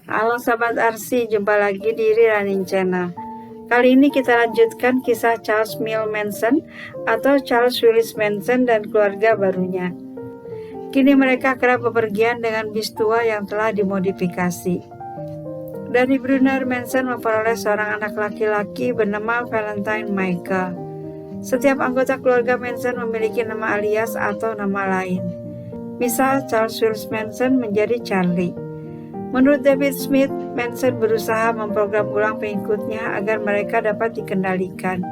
Halo Sahabat Arsi, jumpa lagi di Running Channel. Kali ini kita lanjutkan kisah Charles Mill Manson atau Charles Willis Manson dan keluarga barunya. Kini mereka kerap bepergian dengan bis tua yang telah dimodifikasi. Dari Brunner, Manson memperoleh seorang anak laki-laki bernama Valentine Michael. Setiap anggota keluarga Manson memiliki nama alias atau nama lain. Misal Charles Willis Manson menjadi Charlie. Menurut David Smith, Manson berusaha memprogram ulang pengikutnya agar mereka dapat dikendalikan.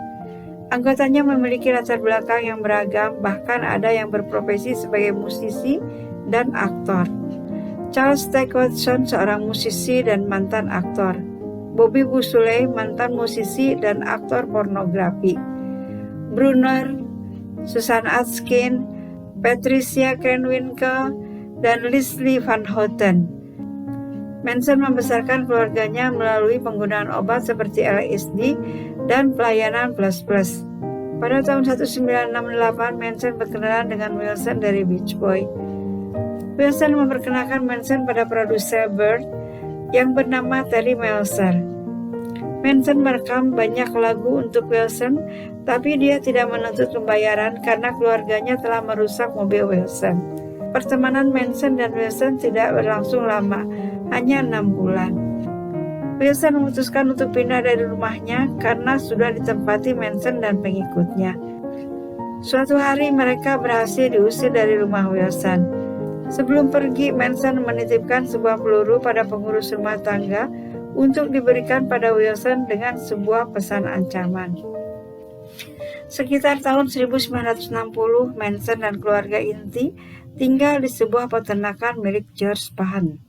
Anggotanya memiliki latar belakang yang beragam, bahkan ada yang berprofesi sebagai musisi dan aktor. Charles Tex Watson, seorang musisi dan mantan aktor. Bobby Beausoleil, mantan musisi dan aktor pornografi. Brunner, Susan Atkins, Patricia Krenwinkel, dan Leslie Van Houten. Manson membesarkan keluarganya melalui penggunaan obat seperti LSD dan pelayanan plus-plus. Pada tahun 1968, Manson berkenalan dengan Wilson dari Beach Boys. Wilson memperkenalkan Manson pada produser Bird yang bernama Terry Meltzer. Manson merekam banyak lagu untuk Wilson, tapi dia tidak menuntut pembayaran karena keluarganya telah merusak mobil Wilson. Pertemanan Manson dan Wilson tidak berlangsung lama, hanya 6 bulan. Wilson memutuskan untuk pindah dari rumahnya karena sudah ditempati Manson dan pengikutnya. Suatu hari mereka berhasil diusir dari rumah Wilson. Sebelum pergi, Manson menitipkan sebuah peluru pada pengurus rumah tangga untuk diberikan pada Wilson dengan sebuah pesan ancaman. Sekitar tahun 1960, Manson dan keluarga inti tinggal di sebuah peternakan milik George Pahan.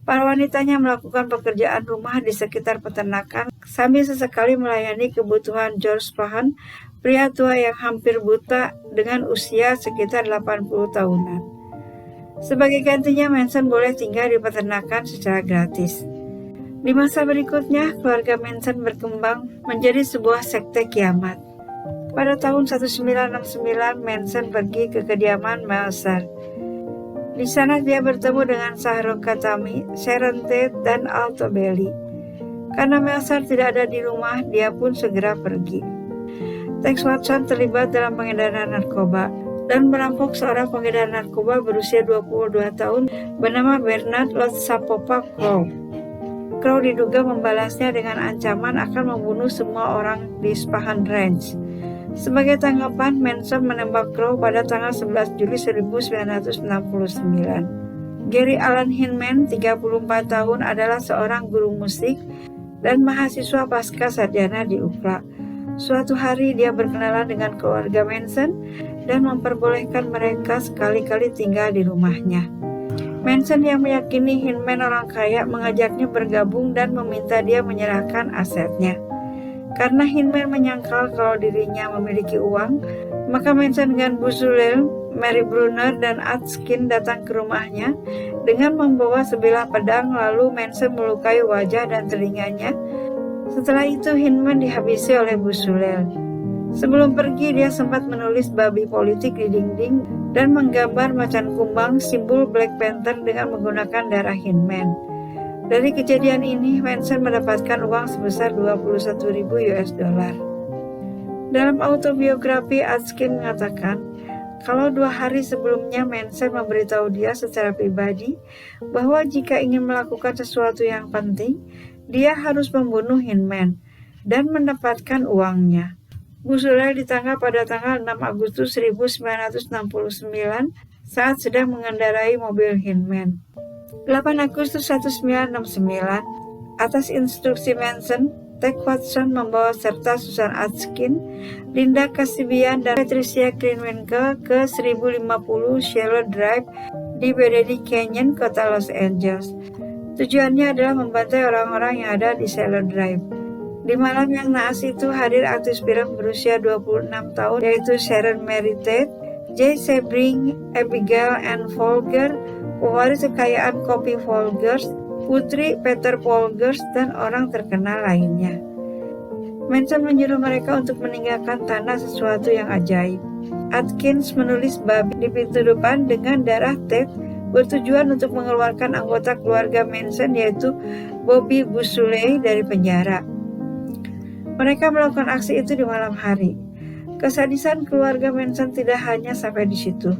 Para wanitanya melakukan pekerjaan rumah di sekitar peternakan sambil sesekali melayani kebutuhan George Pahan, pria tua yang hampir buta dengan usia sekitar 80 tahunan. Sebagai gantinya, Manson boleh tinggal di peternakan secara gratis. Di masa berikutnya, keluarga Manson berkembang menjadi sebuah sekte kiamat. Pada tahun 1969, Manson pergi ke kediaman Meltzer. Di sana dia bertemu dengan Sharon Katami, Sharon Tate, dan Alto Bailey. Karena Meltzer tidak ada di rumah, dia pun segera pergi. Tex Watson terlibat dalam pengedaran narkoba dan merampok seorang pengedar narkoba berusia 22 tahun bernama Bernard Lotsapopa Crow. Crow diduga membalasnya dengan ancaman akan membunuh semua orang di Spahan Ranch. Sebagai tanggapan, Manson menembak Crow pada tanggal 11 Juli 1969. Gary Alan Hinman, 34 tahun, adalah seorang guru musik dan mahasiswa pasca sarjana di UCLA. Suatu hari dia berkenalan dengan keluarga Manson dan memperbolehkan mereka sekali-kali tinggal di rumahnya. Manson yang meyakini Hinman orang kaya mengajaknya bergabung dan meminta dia menyerahkan asetnya. Karena Hinman menyangkal kalau dirinya memiliki uang, maka Manson dengan Beausoleil, Mary Brunner, dan Atkins datang ke rumahnya dengan membawa sebilah pedang, lalu Manson melukai wajah dan telinganya. Setelah itu Hinman dihabisi oleh Beausoleil. Sebelum pergi, dia sempat menulis babi politik di dinding dan menggambar macan kumbang, simbol Black Panther, dengan menggunakan darah Hinman. Dari kejadian ini, Manson mendapatkan uang sebesar 21.000 US dollar. Dalam autobiografi, Atkins mengatakan, kalau 2 hari sebelumnya Manson memberitahu dia secara pribadi bahwa jika ingin melakukan sesuatu yang penting, dia harus membunuh Hinman dan mendapatkan uangnya. Beausoleil ditangkap pada tanggal 6 Agustus 1969 saat sedang mengendarai mobil Hinman. 8 Agustus 1969, atas instruksi Manson, Tex Watson membawa serta Susan Atkins, Linda Kasabian, dan Patricia Krenwinkel ke 1050 Shallow Drive di Bedady Canyon, kota Los Angeles. Tujuannya adalah membantai orang-orang yang ada di Shallow Drive. Di malam yang naas itu hadir aktris film berusia 26 tahun yaitu Sharon Mary Tate, Jay Sebring, Abigail Ann Folger, pewaris kekayaan kopi Folgers, putri Peter Folgers, dan orang terkenal lainnya. Manson menyuruh mereka untuk meninggalkan tanah sesuatu yang ajaib. Atkins menulis babi di pintu depan dengan darah Tate bertujuan untuk mengeluarkan anggota keluarga Manson yaitu Bobby Busoley dari penjara. Mereka melakukan aksi itu di malam hari. Kesadisan keluarga Manson tidak hanya sampai di situ.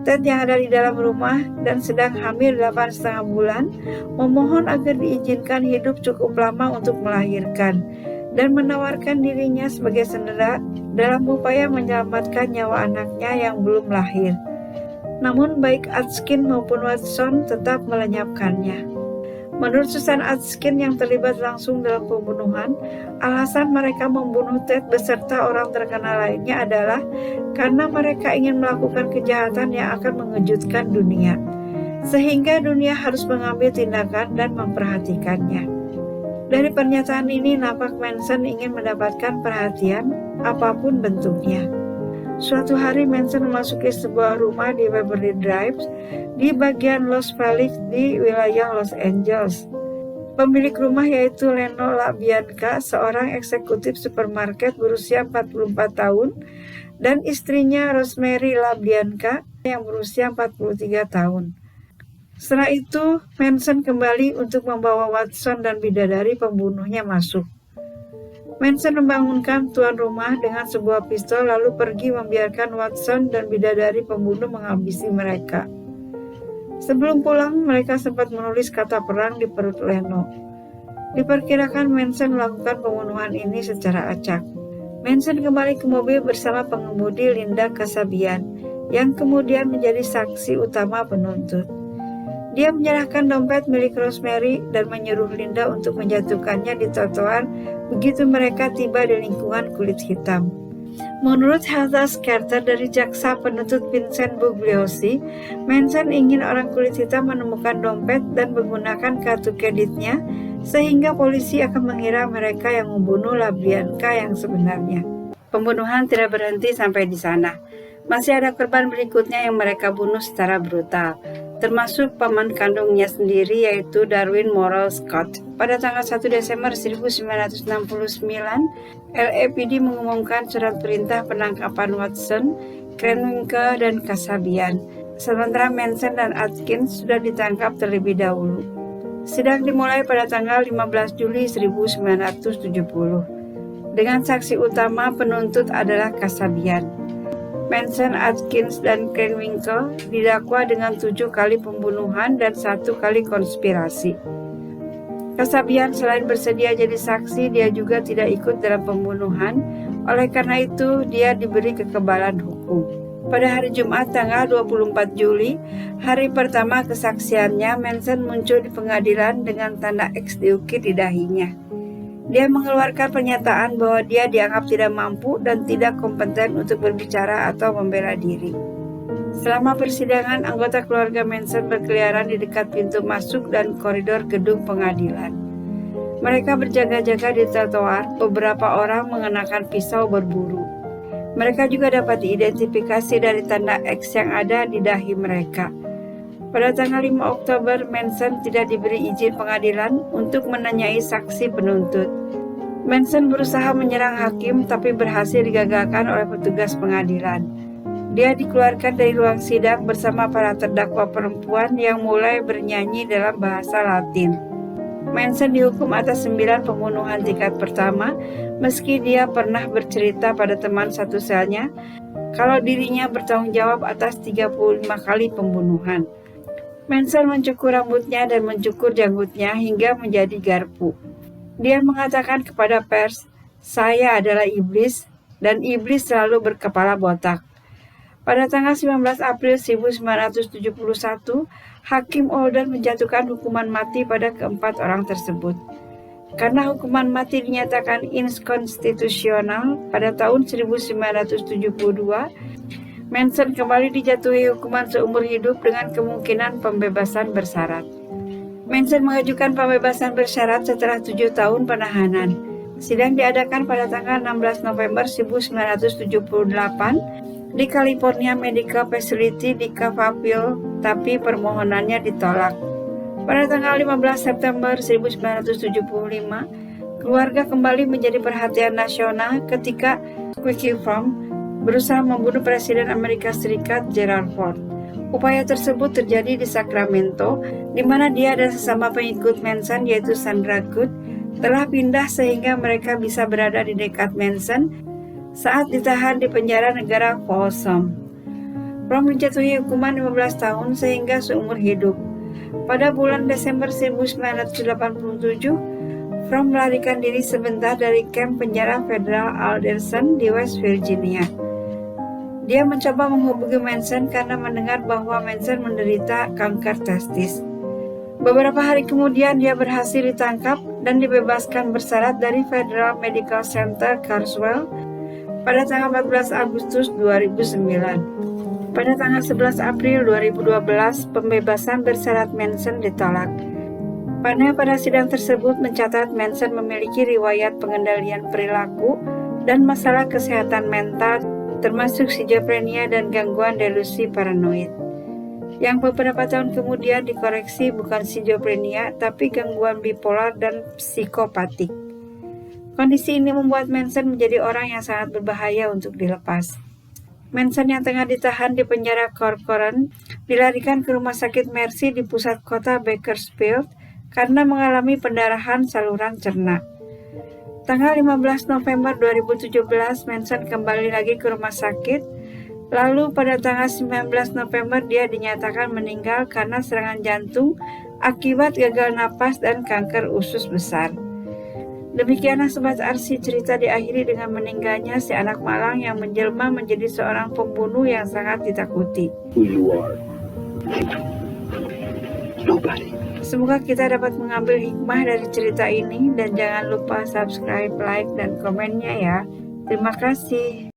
Ted yang ada di dalam rumah dan sedang hamil 8,5 bulan memohon agar diizinkan hidup cukup lama untuk melahirkan dan menawarkan dirinya sebagai sandera dalam upaya menyelamatkan nyawa anaknya yang belum lahir. Namun baik Atkin maupun Watson tetap melenyapkannya. Menurut Susan Atkin yang terlibat langsung dalam pembunuhan, alasan mereka membunuh Ted beserta orang terkenal lainnya adalah karena mereka ingin melakukan kejahatan yang akan mengejutkan dunia, sehingga dunia harus mengambil tindakan dan memperhatikannya. Dari pernyataan ini nampak Manson ingin mendapatkan perhatian apapun bentuknya. Suatu hari Manson memasuki sebuah rumah di Waverly Drive di bagian Los Feliz di wilayah Los Angeles. Pemilik rumah yaitu Leno LaBianca, seorang eksekutif supermarket berusia 44 tahun, dan istrinya Rosemary LaBianca yang berusia 43 tahun. Setelah itu, Manson kembali untuk membawa Watson dan bidadari pembunuhnya masuk. Manson membangunkan tuan rumah dengan sebuah pistol lalu pergi membiarkan Watson dan bidadari pembunuh menghabisi mereka. Sebelum pulang, mereka sempat menulis kata perang di perut Leno. Diperkirakan Manson melakukan pembunuhan ini secara acak. Manson kembali ke mobil bersama pengemudi Linda Kasabian, yang kemudian menjadi saksi utama penuntut. Dia menyerahkan dompet milik Rosemary dan menyuruh Linda untuk menjatuhkannya di trotoar begitu mereka tiba di lingkungan kulit hitam. Menurut Heather Carter dari jaksa penuntut Vincent Bugliosi, Manson ingin orang kulit hitam menemukan dompet dan menggunakan kartu kreditnya sehingga polisi akan mengira mereka yang membunuh LaBianca yang sebenarnya. Pembunuhan tidak berhenti sampai di sana. Masih ada korban berikutnya yang mereka bunuh secara brutal, termasuk paman kandungnya sendiri yaitu Darwin Morrell Scott. Pada tanggal 1 Desember 1969, LAPD mengumumkan surat perintah penangkapan Watson, Krenwinkel, dan Kasabian, sementara Manson dan Atkins sudah ditangkap terlebih dahulu. Sidang dimulai pada tanggal 15 Juli 1970. Dengan saksi utama penuntut adalah Kasabian. Manson, Atkins, dan Krenwinkel didakwa dengan 7 kali pembunuhan dan 1 kali konspirasi. Kasabian selain bersedia jadi saksi, dia juga tidak ikut dalam pembunuhan, oleh karena itu dia diberi kekebalan hukum. Pada hari Jumat tanggal 24 Juli, hari pertama kesaksiannya, Manson muncul di pengadilan dengan tanda X diukir di dahinya. Dia mengeluarkan pernyataan bahwa dia dianggap tidak mampu dan tidak kompeten untuk berbicara atau membela diri. Selama persidangan, anggota keluarga Manson berkeliaran di dekat pintu masuk dan koridor gedung pengadilan. Mereka berjaga-jaga di trotoar, beberapa orang mengenakan pisau berburu. Mereka juga dapat diidentifikasi dari tanda X yang ada di dahi mereka. Pada tanggal 5 Oktober, Manson tidak diberi izin pengadilan untuk menanyai saksi penuntut. Manson berusaha menyerang hakim tapi berhasil digagalkan oleh petugas pengadilan. Dia dikeluarkan dari ruang sidang bersama para terdakwa perempuan yang mulai bernyanyi dalam bahasa Latin. Manson dihukum atas 9 pembunuhan tingkat pertama, meski dia pernah bercerita pada teman satu selnya kalau dirinya bertanggung jawab atas 35 kali pembunuhan. Manson mencukur rambutnya dan mencukur janggutnya hingga menjadi garpu. Dia mengatakan kepada pers, "Saya adalah iblis, dan iblis selalu berkepala botak." Pada tanggal 19 April 1971, Hakim Olden menjatuhkan hukuman mati pada keempat orang tersebut. Karena hukuman mati dinyatakan inkonstitusional pada tahun 1972, Manson kembali dijatuhi hukuman seumur hidup dengan kemungkinan pembebasan bersyarat. Manson mengajukan pembebasan bersyarat setelah 7 tahun penahanan. Sidang diadakan pada tanggal 16 November 1978 di California Medical Facility di Cavapil, tapi permohonannya ditolak. Pada tanggal 15 September 1975, keluarga kembali menjadi perhatian nasional ketika Quickie Farm berusaha membunuh Presiden Amerika Serikat Gerald Ford. Upaya tersebut terjadi di Sacramento, di mana dia dan sesama pengikut Manson yaitu Sandra Good telah pindah sehingga mereka bisa berada di dekat Manson saat ditahan di penjara negara Folsom. Fromm dijatuhi hukuman 15 tahun sehingga seumur hidup. Pada bulan Desember 1987, Fromm melarikan diri sebentar dari kamp penjara federal Alderson di West Virginia. Dia mencoba menghubungi Manson karena mendengar bahwa Manson menderita kanker testis. Beberapa hari kemudian dia berhasil ditangkap dan dibebaskan bersyarat dari Federal Medical Center Carswell pada tanggal 14 Agustus 2009. Pada tanggal 11 April 2012, pembebasan bersyarat Manson ditolak. Pada sidang tersebut mencatat Manson memiliki riwayat pengendalian perilaku dan masalah kesehatan mental termasuk skizofrenia dan gangguan delusi paranoid. Yang beberapa tahun kemudian dikoreksi bukan skizofrenia, tapi gangguan bipolar dan psikopatik. Kondisi ini membuat Manson menjadi orang yang sangat berbahaya untuk dilepas. Manson yang tengah ditahan di penjara Corcoran dilarikan ke rumah sakit Mercy di pusat kota Bakersfield karena mengalami pendarahan saluran cerna. Tanggal 15 November 2017, Manson kembali lagi ke rumah sakit. Lalu pada tanggal 19 November dia dinyatakan meninggal karena serangan jantung akibat gagal napas dan kanker usus besar. Demikianlah Sobat Arsy, cerita diakhiri dengan meninggalnya si anak malang yang menjelma menjadi seorang pembunuh yang sangat ditakuti. Semoga kita dapat mengambil hikmah dari cerita ini dan jangan lupa subscribe, like, dan komennya ya. Terima kasih.